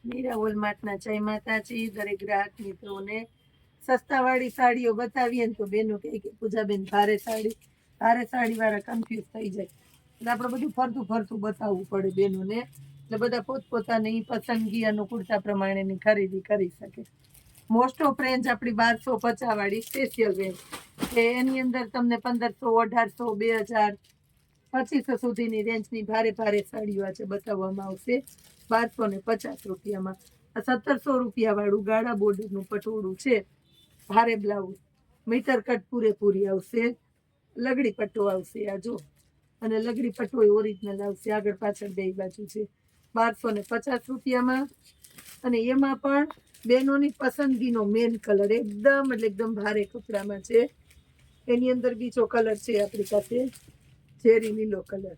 મીરા હોલમાર્ટના જય માતાજી. દરેક ગ્રાહક મિત્રોને સસ્તાવાળી સાડીઓ બતાવીએ ને તો બેનો કહે કે પૂજાબેન ભારે સાડી વાળા કન્ફ્યુઝ થઈ જાય, એટલે આપણે બધું ફરતું ફરતું બતાવવું પડે બેનોને, એટલે બધા પોતપોતાની પસંદગી અનુકૂળતા પ્રમાણેની ખરીદી કરી શકે. મોસ્ટ ઓફ રેન્જ આપણી 1250 વાળી સ્પેશિયલ રેન્જ કે એની અંદર તમને 1500, 1800, 2000, 2500 સુધીની રેન્જની ભારે સાડીઓ આજે બતાવવામાં આવશે 1250 રૂપિયામાં. આ 1700 રૂપિયા વાળું ગાળા બોર્ડરનું પટોળું છે, ભારે બ્લાઉઝ, મીટર કટ પૂરેપૂરી આવશે, લગડી પટ્ટો આવશે આ જો, અને લગડી પટ્ટો ઓરિજિનલ આવશે, આગળ પાછળ બે બાજુ છે, 1250 રૂપિયામાં. અને એમાં પણ બહેનોની પસંદગીનો મેન કલર એકદમ ભારે કપડામાં છે. એની અંદર બીજો કલર છે આપણી પાસે ઝેરી લીલો કલર,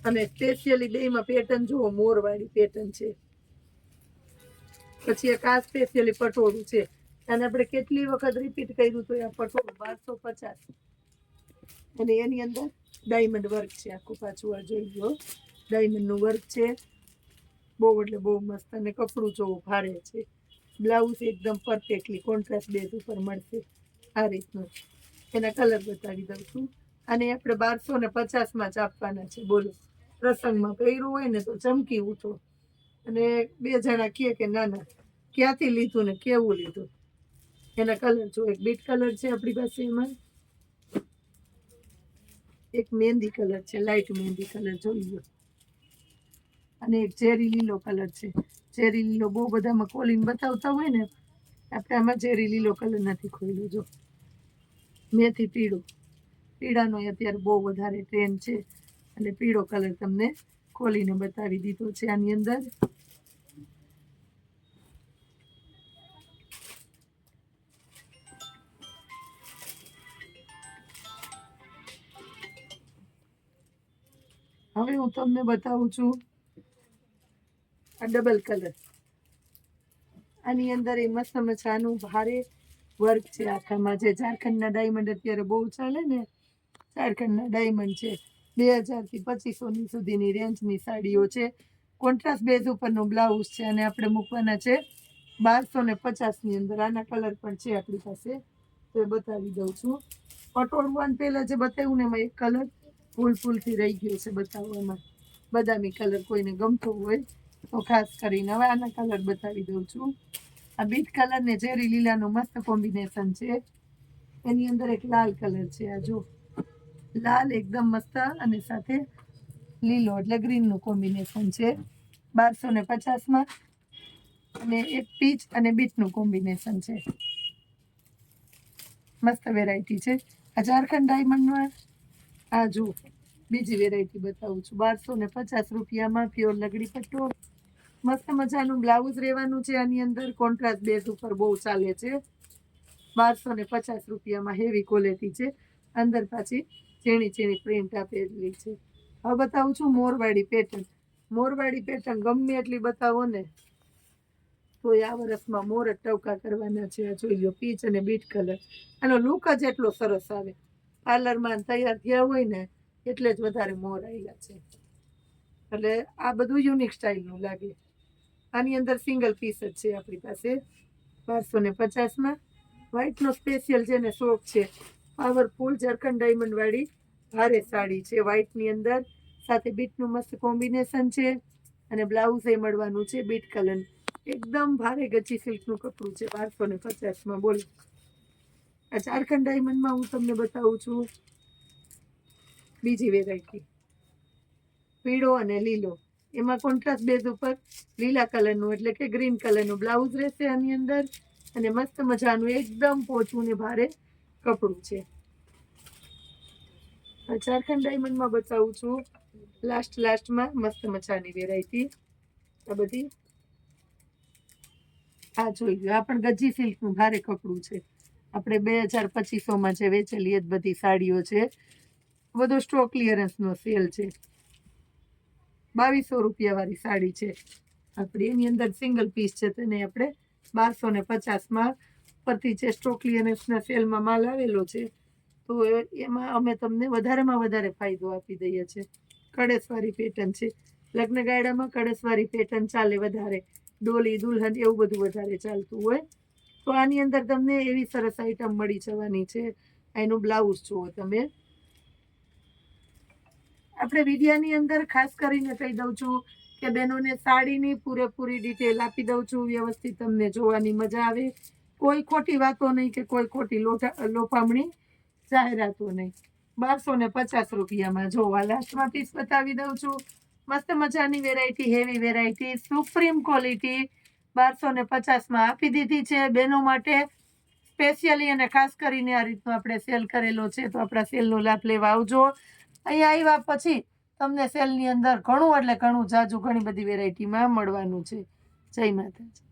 અને સ્પેશિયલી બેમાં પેટર્ન જુઓ, મોરવાળી પેટર્ન છે. પછી એક આ સ્પેશિયલી પટોળું છે, અને આપણે કેટલી વખત રિપીટ કર્યું તો આ પટોળું 1250, અને એની અંદર ડાયમંડ વર્ક છે આખું પાછું, આ જોઈ લો ડાયમંડનું વર્ક છે, બહુ એટલે બહુ મસ્ત. અને કપડું જોવું ભારે છે, બ્લાઉઝ એકદમ પરફેક્ટલી કોન્ટ્રાસ્ટ બેઝ ઉપર મળશે આ રીતનું. એના કલર બતાવી દઉં છું. અને આપણે 1250માં જ આપવાના છે. બોલો, પ્રસંગમાં પહેર્યું હોય ને તો ચમકી ઉઠો, અને બે જણા કહે કે ના ના ક્યાંથી લીધું ને કેવું લીધું. એના કલર જો, એક બીટ કલર છે આપણી પાસે, એમાં એક મહેંદી કલર છે, લાઇટ મહેંદી કલર જોઈ લો, અને એક ઝેરી લીલો કલર છે. ઝેરી લીલો બહુ બધામાં ખોલીને બતાવતા હોય ને, આપણે આમાં ઝેરી લીલો કલર નથી ખોલ્યો. જો મેથી પીળાનો અત્યારે બહુ વધારે ટ્રેન્ડ છે, અને પીળો કલર તમને ખોલીને બતાવી દીધો છે આની અંદર. હવે હું તમને બતાવું છું આ ડબલ કલર. આની અંદર એ મસ્ત મજાનું ભારે વર્ક છે આખામાં, જે ઝારખંડના ડાયમંડ અત્યારે બહુ ચાલે ને, ઝારખંડના ડાયમંડ છે. 2000 થી 2500 સુધીની રેન્જની સાડીઓ છે. કોન્ટ્રાસ્ટ બેઝ ઉપરનું બ્લાઉઝ છે, અને આપણે મૂકવાના છે 1250ની અંદર. આના કલર પણ છે આપણી પાસે, તો એ બતાવી દઉં છું. પટોળું પહેલાં જે બતાવ્યું ને એમાં એક કલર ફૂલથી રહી ગયો છે બતાવવામાં, બદામી કલર કોઈને ગમતો હોય તો ખાસ કરીને. હવે આના કલર બતાવી દઉં છું. આ બીટ કલર ને ઝેરી લીલાનું મસ્ત કોમ્બિનેશન છે. એની અંદર એક લાલ કલર છે, આ જો લાલ એકદમ મસ્ત, અને સાથે લીલો એટલે ગ્રીનનું કોમ્બિનેશન છે 1250માં. અને એક પીચ અને બીટનું કોમ્બિનેશન છે, મસ્ત વેરાયટી છે. આ ઝારખંડ ડાયમંડમાં આ જો બીજી વેરાયટી બતાવું છું, 1250 રૂપિયામાં પ્યોર લગડી પટ્ટો, મસ્ત મજાનું બ્લાઉઝ રહેવાનું છે આની અંદર. કોન્ટ્રાસ્ટ બેઝ ઉપર બહુ ચાલે છે. 1250 રૂપિયામાં હેવી ક્વોલિટી છે. અંદર પાછી ઝીણી પ્રિન્ટ આપેલી છે. હવે બતાવું છું મોરવાડી પેટર્ન. મોરવાડી પેટર્ન ગમે એટલી બતાવો ને તો આ વર્ષમાં મોર જ ટવકા કરવાના છે. જોઈ લો, પીચ અને બીટ કલર, આનો લુક જ એટલો સરસ આવે. પાર્લરમાં તૈયાર થયા હોય ને એટલે જ વધારે મોર આવ્યા છે, એટલે આ બધું યુનિક સ્ટાઇલનું લાગે. આની અંદર સિંગલ પીસ જ છે આપણી પાસે 1250માં. વ્હાઈટનો સ્પેશિયલ છે ને શોખ છે, પાવરફુલ ઝારખંડ ડાયમંડ વાળી ભારે સાડી છે, વ્હાઈટની અંદર, સાથે બીટનું મસ્ત કોમ્બિનેશન છે, અને બ્લાઉઝ એ મળવાનું છે બીટ કલર. એકદમ ભારે ગચ્ચી સિલ્કનું કપડું છે 1250માં. બોલો, આ ઝારખંડ ડાયમંડમાં હું તમને બતાવું છું બીજી વેરાયટી, પીળો અને લીલો. એમાં કોન્ટ્રાસ્ટ બેઝ ઉપર લીલા કલરનું એટલે કે ગ્રીન કલરનું બ્લાઉઝ રહેશે આની અંદર, અને મસ્ત મજાનું એકદમ પોચું ને ભારે કપડું છે. ઝારખંડ ડાયમંડમાં બતાવું છું લાસ્ટમાં મસ્ત મજાની વેરાયટી. આ બધી આ જોઈ લો, આ પણ ગજી સિલ્કનું ભારે કપડું છે. આપણે 2000-2500માં જે વેચેલી એ જ બધી સાડીઓ છે. બધો સ્ટોક ક્લિયરન્સનો સેલ છે. 2200 રૂપિયા વાળી સાડી છે આપણી. એની અંદર સિંગલ પીસ છે, તેને આપણે 1250માં પરથી જે સ્ટોક ક્લિયરન્સના સેલમાં માલ આવેલો છે, તો એમાં અમે તમને વધારેમાં વધારે ફાયદો આપી દઈએ છીએ. કળેસવાળી પેટર્ન છે, લગ્ન ગાયડામાં કળશવાળી પેટર્ન ચાલે વધારે, ડોલી દુલ્હન એવું બધું વધારે ચાલતું હોય. તો આની અંદર તમને એવી સરસ આઈટમ મળી જવાની છે. એનું બ્લાઉઝ જુઓ તમે. આપણે વિડિયાની અંદર ખાસ કરીને કહી દઉં છું કે બહેનોને સાડીની પૂરેપૂરી ડિટેલ આપી દઉં છું, વ્યવસ્થિત તમને જોવાની મજા આવે. કોઈ ખોટી વાતો નહીં કે કોઈ ખોટી લોફામણી જાહેરાતો નહીં. 1250 રૂપિયામાં. જો આ લાસ્ટમાં પીસ બતાવી દઉં છું. મસ્ત મજાની variety, heavy variety, supreme quality 1250માં આપી દીધી છે બહેનો માટે સ્પેશિયલી. અને ખાસ કરીને આ રીતનો આપણે સેલ કરેલો છે, તો આપણા સેલનો લાભ લેવા આવજો. અહીંયા આવ્યા પછી તમને સેલની અંદર ઘણું એટલે ઘણું જાજુ ઘણી બધી વેરાયટીમાં મળવાનું છે. જય માતાજી.